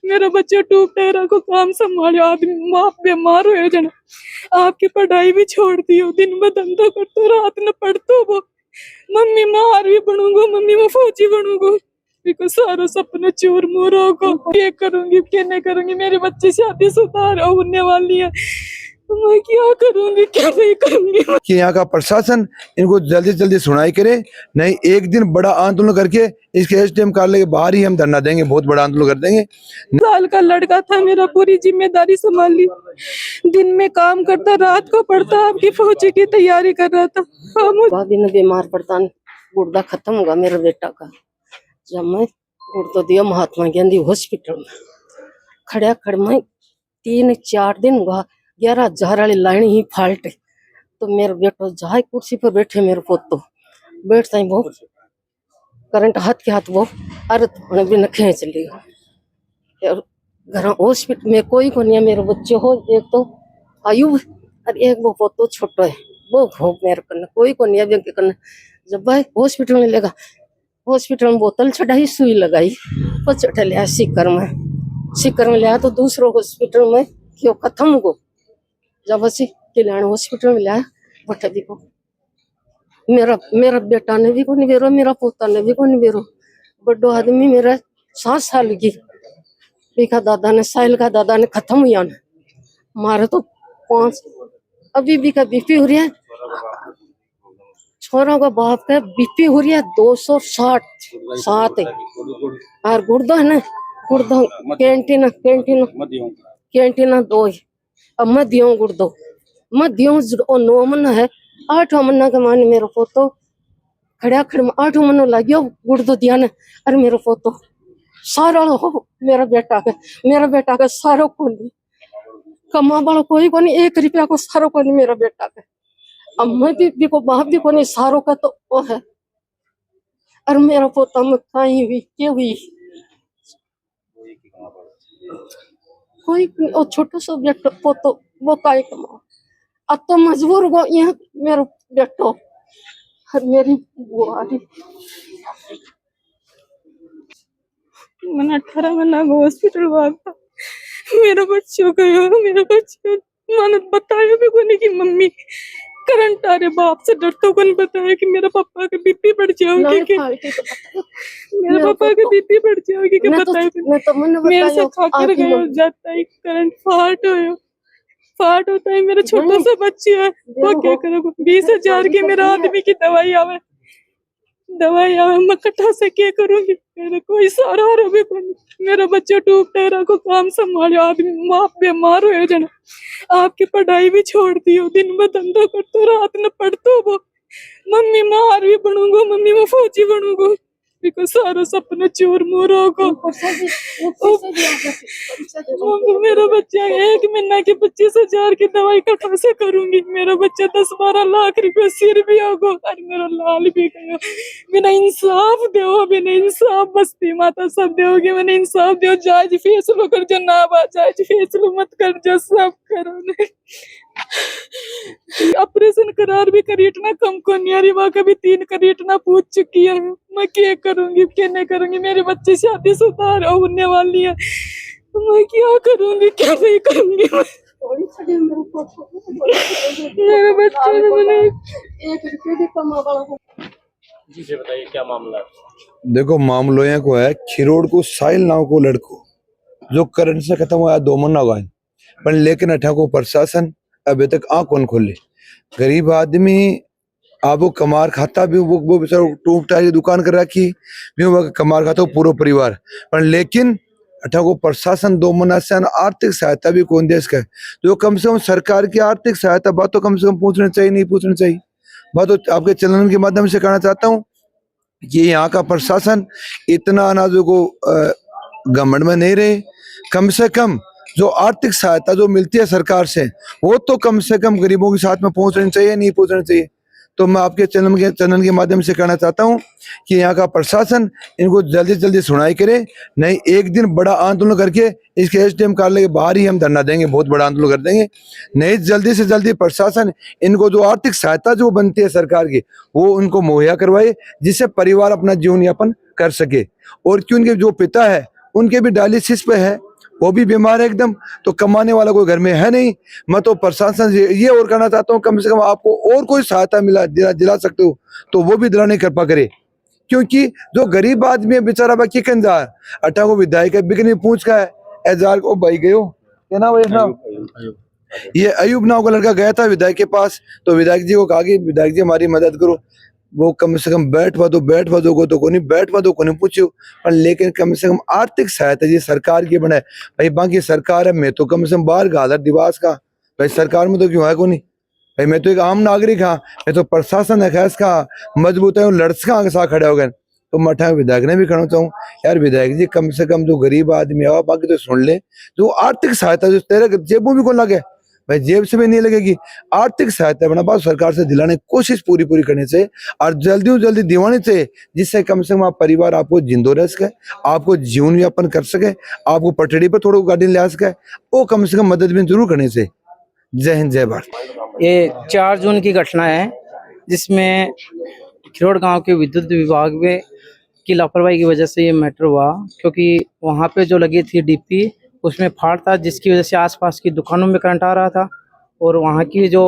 मेरा बच्चा टूक टेरा को काम संभालो, आदमी बाप बीमार हो जाना, आपकी पढ़ाई भी छोड़ दी हो, दिन में धंधा करते रात में पढ़ते वो, मम्मी मैं आर्मी बनूंगा, मम्मी मैं फौजी बनूंगा, बिको सारा सपना चूर मूर होगा, ये करूंगी क्या नहीं करूंगी, मेरे बच्चे शादी सुधार होने वाली है, मैं क्या करूंगी क्या नहीं करूंगी। कि यहाँ का प्रशासन इनको जल्दी से जल्दी सुनाई करे, नहीं एक दिन बड़ा आंदोलन करके इसके एसडीएम कार्यालय के बाहर ही हम धरना देंगे, बहुत बड़ा आंदोलन कर देंगे। साल का लड़का था मेरा, पूरी जिम्मेदारी संभाली, दिन में काम करता रात को पढ़ता, आपकी फौजी की तैयारी कर रहा था। भाभी ने बीमार पड़ता, गुर्दा खत्म होगा मेरे बेटा का, जब मैं गुर्दा दिया महात्मा गांधी हॉस्पिटल में खड़ा खड़ में 3-4 दिन हुआ, 11,000 वाली लाइन ही फाल्ट, तो मेरे बेटो जहाँ कुर्सी पर बैठे, मेरे पोतो बैठता ही वो करंट हाथ के हाथ वो अर्थ भी न खींच लिया। घर हॉस्पिटल में कोई को नहीं है, मेरे बच्चे हो एक तो आयुब और एक वो पोतो छोटो है, वो भोग मेरे करना कोई को नहीं है करना। जब भाई हॉस्पिटल में लेगा, हॉस्पिटल में बोतल चढ़ाई, सुई लगाई, पचट लिया सीकर में लिया, तो दूसरों हॉस्पिटल में क्यों खत्म हो, जब असी कल्याण हॉस्पिटल में लिया बटे भी को मेरा बेटा ने भी को नहीं बेरो, मेरा पोता ने भी को नहीं बेरो, बड़ो आदमी मेरा 7 साल की बीका दादा ने, साहिल का दादा ने खत्म हुआ ना, मारे तो 5 अभी भी का बीपी हो रही है, छोरों का बाप का बीपी हो रही है 267 और गुर्दा है ना, गुर्दा कैंटीन 2 अब मैं दियो गुर्दो, मैं दियो 9 महीना है, 8 महीना के माने मेरे पोतो खड़ा 8 महीना लगियो गुर्दो दिया ने, अरे मेरे पोतो सारा हो मेरा बेटा का सारा को नहीं कमा वाला कोई को नहीं, 1 रुपया को सारो को नहीं मेरा बेटा का, अब मैं भी को बाप भी को नहीं सारो का, तो वो है। अरे मेरा पोता में कहीं हुई क्या हुई, कोई वो छोटा सा बेटा पोतो वो काई कमा, अब तो मजबूर हो यहाँ मेरा बेटो और मेरी बुआरी। मैंने 18 महीना को हॉस्पिटल भागा, मेरा बच्चों गयो, मेरा बच्चों मैंने बताया भी को नहीं कि मम्मी करंट आ रहे, बाप से डरते को नहीं बताया कि मेरा पापा का बीपी बढ़ जाओगी, कि मेरे पापा का बीपी बढ़ जाओगी, कि बताया मेरे से खाकर गयो जाता है, करंट फाट होता है, मेरा छोटा सा बच्चा है, वो क्या करोगे, 20,000 की मेरा आदमी की दवाई आवे, मैं कटा से क्या करूंगी, मेरा कोई सहारा भी नहीं, मेरा बच्चा टूक टेरा को काम संभालो, आदमी बाप बीमार हो जाना, आपकी पढ़ाई भी छोड़ दी हो, दिन में धंधा करते रात में पढ़ते वो, मम्मी मैं आर्मी बनूंगा, मम्मी मैं फौजी बनूंगा, बिको सारा सपना चूर मूर होगा। मेरा बच्चा 1 महीना की 25,000 की दवाई कहाँ से करूंगी, मेरा बच्चा 10-12 लाख रुपया सिर भी होगा, और मेरा लाल भी गया, बिना इंसाफ दो, बिना इंसाफ बस्ती माता सब दोगे, मैंने इंसाफ दो, जायज फैसलो कर जो, ना जायज फैसलो मत कर जो, सब करो। ऑपरेशन करार भी करीटना कम को नहीं आ रही, वहां कभी 3 करीटना पूछ चुकी है, मैं क्या करूंगी क्या नहीं करूंगी, मेरे बच्चे शादी सुधार होने वाली है, मैं क्या करूंगी क्या नहीं करूंगी। मेरे बच्चे ने मैंने 1 रुपये भी कमा वाला। जी बताइए क्या मामला है? देखो मामलों को है, खिरोड़ को साहिल नाव को लड़को जो करंट से खत्म हुआ 2 महीना हुआ, पर लेकिन अठा को प्रशासन अभी तक आंख कौन खोले, गरीब आदमी आप वो कमार खाता भी, वो बेचारा टूक टाई दुकान कर रखी भी, वो कमार खाता वो पूरा परिवार, पर लेकिन अठा को प्रशासन 2 महीना से आर्थिक सहायता भी कौन देश का है, तो कम से कम सरकार की आर्थिक सहायता बात तो कम से कम पूछना चाहिए, नहीं पूछना चाहिए, बात तो आपके चैनल के माध्यम से कहना चाहता हूँ कि यहाँ का प्रशासन इतना अनाजों को घमंड में नहीं रहे, कम से कम जो आर्थिक सहायता जो मिलती है सरकार से, वो तो कम से कम गरीबों के साथ में पहुंचनी चाहिए, नहीं पहुंचनी चाहिए। तो मैं आपके चैनल के माध्यम से कहना चाहता हूं कि यहाँ का प्रशासन इनको जल्दी से जल्दी सुनाई करे, नहीं एक दिन बड़ा आंदोलन करके इसके एसडीएम कार्यालय के बाहर ही हम धरना देंगे, बहुत बड़ा आंदोलन कर देंगे, नहीं जल्दी से जल्दी प्रशासन इनको जो आर्थिक सहायता जो बनती है सरकार की वो उनको मुहैया करवाए, जिससे परिवार अपना जीवन यापन कर सके। और क्योंकि जो पिता है उनके भी डायलिसिस पे है, वो भी बीमार है एकदम, तो कमाने वाला कोई घर में है नहीं। मैं तो प्रशासन से ये और कहना चाहता हूँ, कम से कम आपको और कोई सहायता दिला सकते हो तो वो भी दिलाने की कृपा करे, क्योंकि जो गरीब आदमी है बेचारा बाकी कंजा अठा को विधायक है बिकनी पूछ का है एजार को भाई गयो क्या ना ये अयूब नाव का लड़का गया था विधायक के पास, तो विधायक जी को कहा कि विधायक जी हमारी मदद करो। वो कम से कम बैठ दो तो कोनी बैठ दो कोनी पूछो, पर लेकिन कम से कम आर्थिक सहायता जी सरकार की बने भाई। बाकी सरकार है, मैं तो कम से कम बाहर गादर दिवास का भाई, सरकार में तो क्यों है कोनी भाई। मैं तो एक आम नागरिक हाँ, मैं तो प्रशासन है खैस का मजबूत है लड़का के साथ खड़े हो गए। तो मठा विधायक ने भी कहना चाहूँ यार विधायक जी कम से कम जो गरीब आदमी है बाकी तो सुन ले, जो आर्थिक सहायता जो तेरे जेबों भी को लगे भाई, जेब से भी नहीं लगेगी, आर्थिक सहायता बना बात सरकार से दिलाने की कोशिश पूरी करने से और जल्दी दिवाने से, जिससे कम से कम आप परिवार आपको जिंदो रह सके, आपको जीवन यापन कर सके, आपको पटड़ी पर थोड़ा गाड़ी ले आ सके, वो कम से कम मदद भी जरूर करने से। जय हिंद जय भारत। ये 4 जून की घटना है जिसमें खिरोड़ गांव के विद्युत विभाग में की लापरवाही की वजह से ये मैटर हुआ, क्योंकि वहां पे जो लगी थी डीपी उसमें फाड़ था, जिसकी वजह से आसपास की दुकानों में करंट आ रहा था, और वहां की जो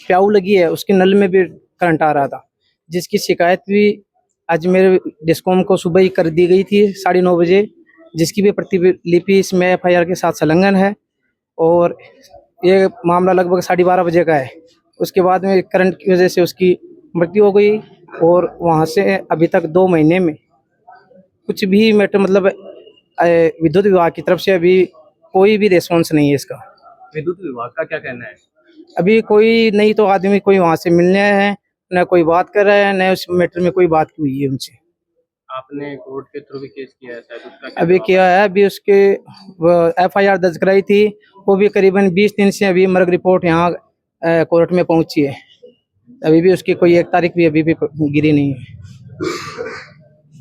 प्याऊ लगी है उसके नल में भी करंट आ रहा था, जिसकी शिकायत भी आज मेरे डिस्कॉम को सुबह ही कर दी गई थी 9:30 बजे, जिसकी भी प्रतिलिपि इसमें FIR के साथ संलग्न है। और ये मामला लगभग 12:30 बजे का है। उसके बाद में करंट की वजह से उसकी मृत्यु हो गई, और वहाँ से अभी तक 2 महीने में कुछ भी मैटर मतलब विद्युत विभाग की तरफ से अभी कोई भी रिस्पॉन्स नहीं है इसका। विद्युत विभाग का क्या कहना है? अभी कोई नहीं तो आदमी कोई वहाँ से मिलने हैं, न कोई बात कर रहा है, न उस मैटर में कोई बात हुई है उनसे। आपने कोर्ट के थ्रू भी केस किया है शायद, उसका क्या अभी जवाब? किया है, अभी उसके FIR दर्ज कराई थी, वो भी करीबन 20 दिन से अभी मर्ग रिपोर्ट यहाँ कोर्ट में पहुंची है। अभी भी उसकी कोई 1 तारीख भी अभी भी गिरी नहीं है।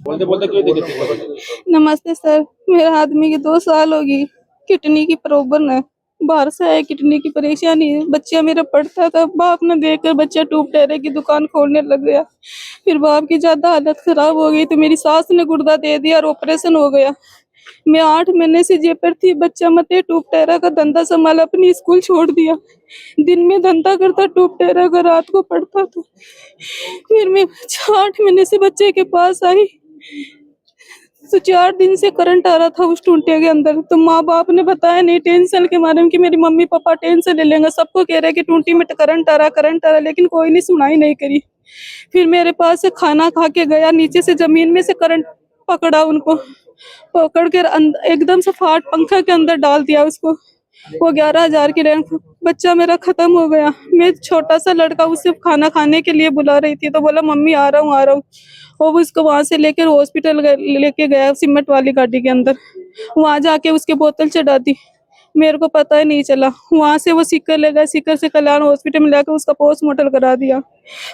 बोलते बोलते क्यों दिक्कत है? नमस्ते सर, मेरा आदमी की 2 साल होगी, किडनी की प्रॉब्लम है, बाहर से आए किडनी की परेशानी है। बच्चा मेरा पढ़ता था, बाप ने देखकर बच्चा ट्यूब टहरे की दुकान खोलने लग गया। फिर बाप की ज्यादा हालत खराब हो गई तो मेरी सास ने गुर्दा दे दिया और ऑपरेशन हो गया। मैं 8 महीने से जे पर थी, बच्चा मते ट्यूब टहरा का धंधा संभाला, अपनी स्कूल छोड़ दिया। दिन में धंधा करता, ट्यूब टहरा का रात को पढ़ता था। फिर मैं 8 महीने से बच्चे के पास आई तो 4 दिन से करंट आ रहा था उस टूंटे के अंदर। तो माँ बाप ने बताया नहीं, टेंशन के मारे कि मेरी मम्मी पापा टेंशन ले लेंगे, सबको कह रहे कि टूंटी में करंट आ रहा, लेकिन कोई ने सुनाई नहीं करी। फिर मेरे पास से खाना खा के गया, नीचे से जमीन में से करंट पकड़ा, उनको पकड़ कर एकदम से फाट पंखा के अंदर डाल दिया उसको। वो 11,000 की रैंक, बच्चा मेरा खत्म हो गया। मैं छोटा सा लड़का उसे खाना खाने के लिए बुला रही थी, तो बोला मम्मी आ रहा हूँ। वो उसको वहां से लेकर हॉस्पिटल लेके गया सीमेंट वाली गाड़ी के अंदर। वहां जाके उसकी बोतल चढ़ा दी, मेरे को पता ही नहीं चला। वहां से वो सीकर ले गए, सीकर से कल्याण हॉस्पिटल में लाकर उसका पोस्टमार्टम करा दिया।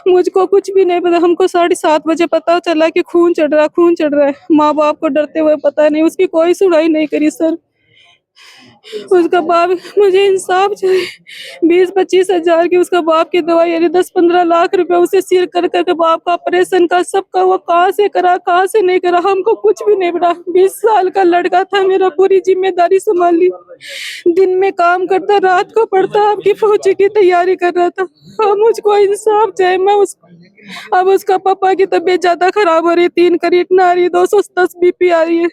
मुझको कुछ भी नहीं पता, हमको 7:30 बजे पता चला कि खून चढ़ रहा है। माँ बाप को डरते हुए पता नहीं, उसकी कोई सुनाई नहीं करी सर। उसका बाप, मुझे इंसाफ चाहिए। 20-25 हजार की उसका बाप की दवाई, यानी 10-15 लाख रुपए उसे सिर कर करके बाप का ऑपरेशन का सबका, वो कहाँ से करा कहाँ से नहीं करा, हमको कुछ भी नहीं पता। 20 साल का लड़का था मेरा, पूरी जिम्मेदारी संभाली। दिन में काम करता, रात को पढ़ता, आपकी फौजी की तैयारी कर रहा था। अब मुझको इंसाफ चाहिए। मैं उसको, अब उसका पापा की तबीयत ज्यादा खराब हो रही, 3 क्रिएटिनिन आ रही है, 210 BP आ रही है।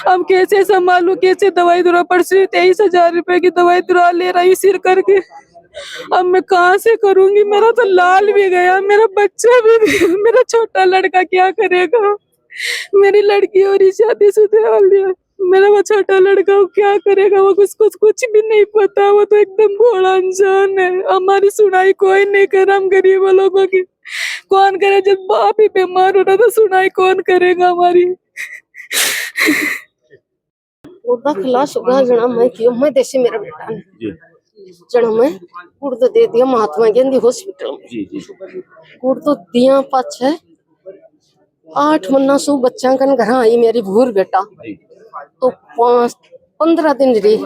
अब कैसे संभालू, कैसे दवाई दुरा पड़ रही, 23,000 रुपए की दवाई दुरा ले रही सिर करके। अब मैं कहाँ से करूंगी, मेरा तो लाल भी गया, मेरा बच्चा भी गया, मेरा छोटा लड़का क्या करेगा। मेरी लड़की और शादीशुदा हो गया, मेरा वो छोटा लड़का वो क्या करेगा, वो कुछ भी नहीं पता, वो तो एकदम भोला अनजान है। हमारी सुनाई कोई नहीं कर, हम गरीब लोगों की कौन करे, जब बाप ही बीमार हो रहा तो सुनाई कौन करेगा हमारी। गुर्दा खिलास होगा जना मैं क्यों, मैं देसी मेरा बेटा ने जना मैं गुर्दा दे दिया महात्मा गांधी हॉस्पिटल में। गुर्दा दिया पाछे 8 महीना सु बच्चा कन घर आई मेरी भूर बेटा, तो 15 दिन रही,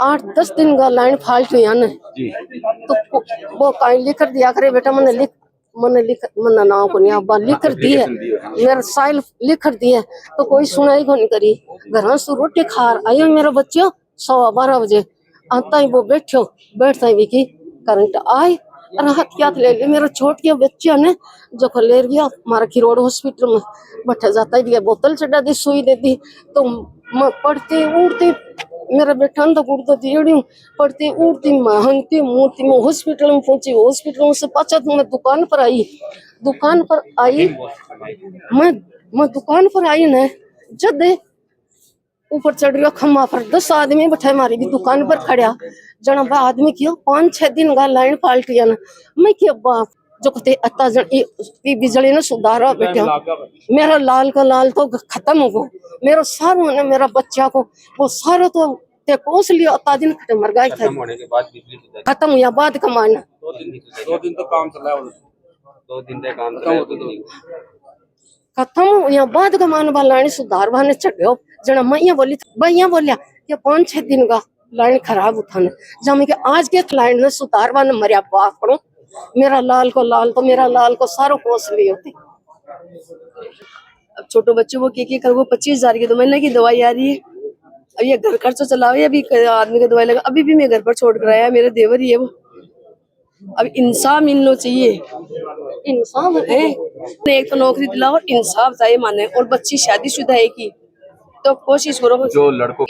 8-10 दिन का लाइन फाल्ट हुई ने, तो वो काई लिख कर दिया करे बेटा, मैंने लिख मैंने मना ना को नहीं अब्बा लिख कर दिए मेरा साइल लिख कर दिए तो कोई सुनाई को नहीं करी। घर से रोटी खा आयो मेरा बच्चों 12:15 बजे आता ही वो बैठता ही की करंट आई राहत क्या ले ली मेरा छोट के बच्चे ने जो ले गया हमारा खिरोड़ हॉस्पिटल में बैठा जाता है बोतल चढ़ा दी सुई दे दी तो पढ़ते उड़ते मेरा बेटा तो गुड़ता दियड़ी पढ़ती उड़ती महंगती मूर्ति में हॉस्पिटल में पहुंची। हॉस्पिटल से पाछा तो मैं दुकान पर आई मैं दुकान पर आई ना जब ऊपर चढ़ गया खम्मा पर 10 आदमी बैठे हमारी भी दुकान पर खड़ा जना बा आदमी किया 5-6 दिन का लाइन पाल्टिया ना मैं क्या बाप जो कहते अत्ता बिजली ने सुधारा बेटा मेरा लाल का लाल तो खत्म हो गया मेरा सारा ने मेरा बच्चा को वो सारा तो ते कोस लिया अत्ता दिन खत्म मर गए थे होने के बाद बिजली खत्म हुआ बाद कमाना 2 दिन तो काम चला 2 दिन तक काम चला खत्म हुआ बाद कमाने वाला लाइन सुधार वाने चढ़ो जना मैया बोलिया कि 5-6 दिन का लाइन खराब उठाने जब के आज के लाइन ने सुधार वाने मरिया बाप करो मेरा लाल तो मेरा लाल को सारो कोस ली होती। अब छोटे बच्चों को के कर वो 25,000 की 2 महीने की दवाई आ रही है। अब ये घर खर्चा चलाओ अभी आदमी को दवाई लगा अभी भी मैं घर पर छोड़ कर आया मेरे देवर ही है वो। अब इंसाफ मिलना चाहिए इंसाफ है एक तो नौकरी दिलाओ इंसाफ चाहिए माने और बच्ची शादीशुदा है की तो कोशिश करो जो लड़कों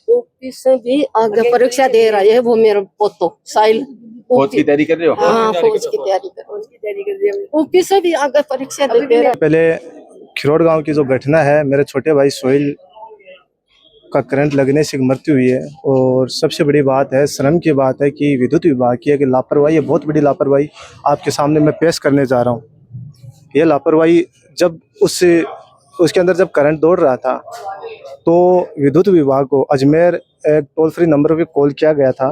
ऑफिस से भी आगे परीक्षा दे रहा है वो मेरा पोतो साइल फौज की तैयारी कर रहे हो। हाँ फौज की तैयारी कर रही है ऑफिस से भी आगे परीक्षा दे रहा। पहले खिरोड़ गांव की जो घटना है मेरे छोटे भाई सोहेल का करंट लगने से मृत्यु हुई है और सबसे बड़ी बात है शर्म की बात है कि विद्युत विभाग की है कि लापरवाही है बहुत बड़ी लापरवाही आपके सामने मैं पेश करने जा रहा हूँ। ये लापरवाही जब उसके अंदर जब करंट दौड़ रहा था तो विद्युत विभाग को अजमेर एक टोल फ्री नंबर पे कॉल किया गया था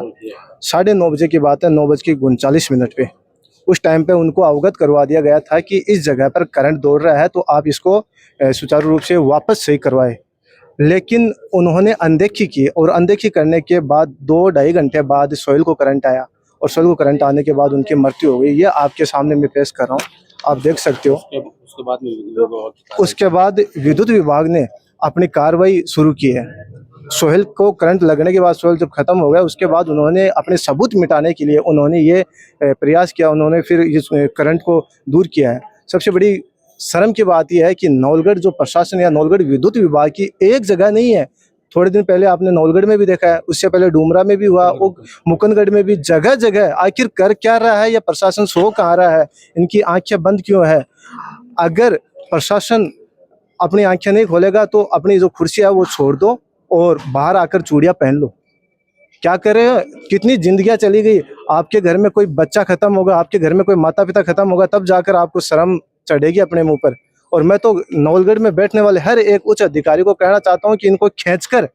9:30 बजे की बात है 9:39 पे उस टाइम पे उनको अवगत करवा दिया गया था कि इस जगह पर करंट दौड़ रहा है तो आप इसको सुचारू रूप से वापस सही करवाएं। लेकिन उन्होंने अनदेखी की और अनदेखी करने के बाद 2-2.5 घंटे बाद सोहेल को करंट आया और सोहेल को करंट आने के बाद उनकी मृत्यु हो गई। ये आपके सामने मैं पेश कर रहा हूँ आप देख सकते हो। उसके बाद विद्युत विभाग ने अपनी कार्रवाई शुरू की है। सोहेल को करंट लगने के बाद सोहेल जब खत्म हो गया उसके बाद उन्होंने अपने सबूत मिटाने के लिए उन्होंने ये प्रयास किया उन्होंने फिर इस करंट को दूर किया है। सबसे बड़ी शर्म की बात यह है कि नौलगढ़ जो प्रशासन या नौलगढ़ विद्युत विभाग की एक जगह नहीं है। थोड़े दिन पहले आपने नौलगढ़ में भी देखा है उससे पहले डूमरा में भी हुआ मुकुंदगढ़ में भी जगह जगह आखिर कर क्या रहा है या प्रशासन सो कहाँ रहा है इनकी आंखें बंद क्यों है। अगर प्रशासन अपनी आंखें नहीं खोलेगा तो अपनी जो कुर्सी है वो छोड़ दो और बाहर आकर चूड़ियां पहन लो। क्या करे कितनी जिंदगियां चली गई आपके घर में कोई बच्चा खत्म होगा आपके घर में कोई माता पिता खत्म होगा तब जाकर आपको शर्म चढ़ेगी अपने मुंह पर। और मैं तो नौलगढ़ में बैठने वाले हर एक उच्च अधिकारी को कहना चाहता हूं कि इनको खींचकर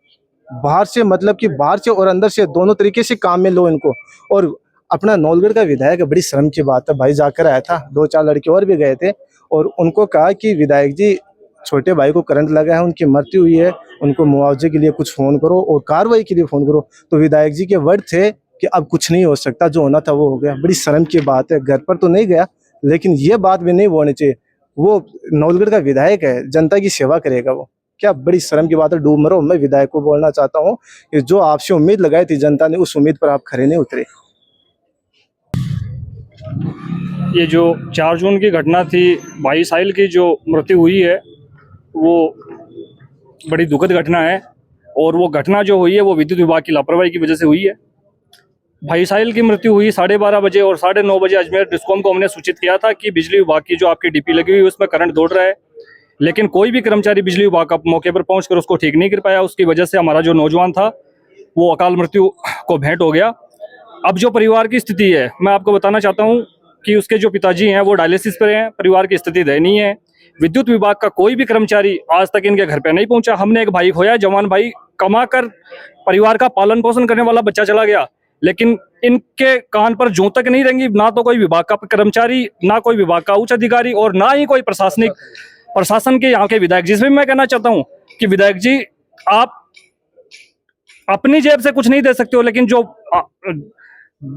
बाहर से मतलब कि बाहर से और अंदर से दोनों तरीके से काम में लो इनको। और अपना नौलगढ़ का विधायक बड़ी शर्म की बात है भाई जाकर आया था 2-4 लड़के और भी गए थे और उनको कहा कि विधायक जी छोटे भाई को करंट लगा है उनकी मृत्यु हुई है उनको मुआवजे के लिए कुछ फोन करो और कार्रवाई के लिए फोन करो। तो विधायक जी के वर्ड थे कि अब कुछ नहीं हो सकता जो होना था वो हो गया। बड़ी शर्म की बात है घर पर तो नहीं गया लेकिन ये बात भी नहीं होनी चाहिए। वो नौलगढ़ का विधायक है जनता की सेवा करेगा वो क्या बड़ी शर्म की बात है। डूब मरो। मैं विधायक को बोलना चाहता हूँ कि जो आपसे उम्मीद लगाई थी जनता ने उस उम्मीद पर आप खरे नहीं उतरे। ये जो 4 जून की घटना थी भाई साहिल की जो मृत्यु हुई है वो बड़ी दुखद घटना है और वो घटना जो हुई है वो विद्युत विभाग की लापरवाही की वजह से हुई है। भाई साहिल की मृत्यु हुई 12:30 बजे और 9:30 बजे अजमेर डिस्कॉम को हमने सूचित किया था कि बिजली विभाग की जो आपकी डीपी लगी हुई है उसमें करंट दौड़ रहा है लेकिन कोई भी कर्मचारी बिजली विभाग का मौके पर पहुंचकर उसको ठीक नहीं कर पाया। उसकी वजह से हमारा जो नौजवान था वो अकाल मृत्यु को भेंट हो गया। अब जो परिवार की स्थिति है मैं आपको बताना चाहता हूँ कि उसके जो पिताजी हैं वो डायलिसिस पर हैं। परिवार की स्थिति दयनीय है। विद्युत विभाग का कोई भी कर्मचारी आज तक इनके घर पे नहीं पहुंचा। हमने एक भाई खोया जवान भाई कमा कर परिवार का पालन पोषण करने वाला बच्चा चला गया लेकिन इनके कान पर जूं तक नहीं रहेंगी ना तो कोई विभाग का कर्मचारी ना कोई विभाग का उच्च अधिकारी और ना ही कोई प्रशासन के यहाँ के विधायक। जिसमें मैं कहना चाहता हूँ कि विधायक जी आप अपनी जेब से कुछ नहीं दे सकते हो लेकिन जो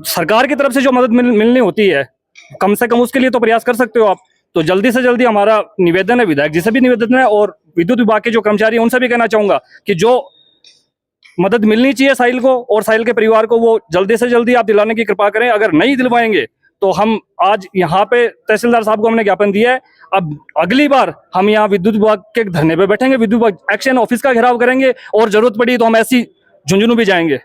सरकार की तरफ से जो मदद मिलनी होती है कम से कम उसके लिए तो प्रयास कर सकते हो आप। तो जल्दी से जल्दी हमारा निवेदन है, विधायक जी से भी निवेदन है और विद्युत विभाग के जो कर्मचारी हैं उनसे भी कहना चाहूंगा कि जो मदद मिलनी चाहिए साहिल को और साहिल के परिवार को, वो जल्दी से जल्दी आप दिलाने की कृपा करें। अगर नहीं दिलवाएंगे तो हम आज यहाँ पे तहसीलदार साहब को हमने ज्ञापन दिया है, अब अगली बार हम यहाँ विद्युत विभाग के धरने पे बैठेंगे, विद्युत विभाग एक्शन ऑफिस का घेराव करेंगे और जरूरत पड़ी तो हम ऐसी झुंझुनू भी जाएंगे।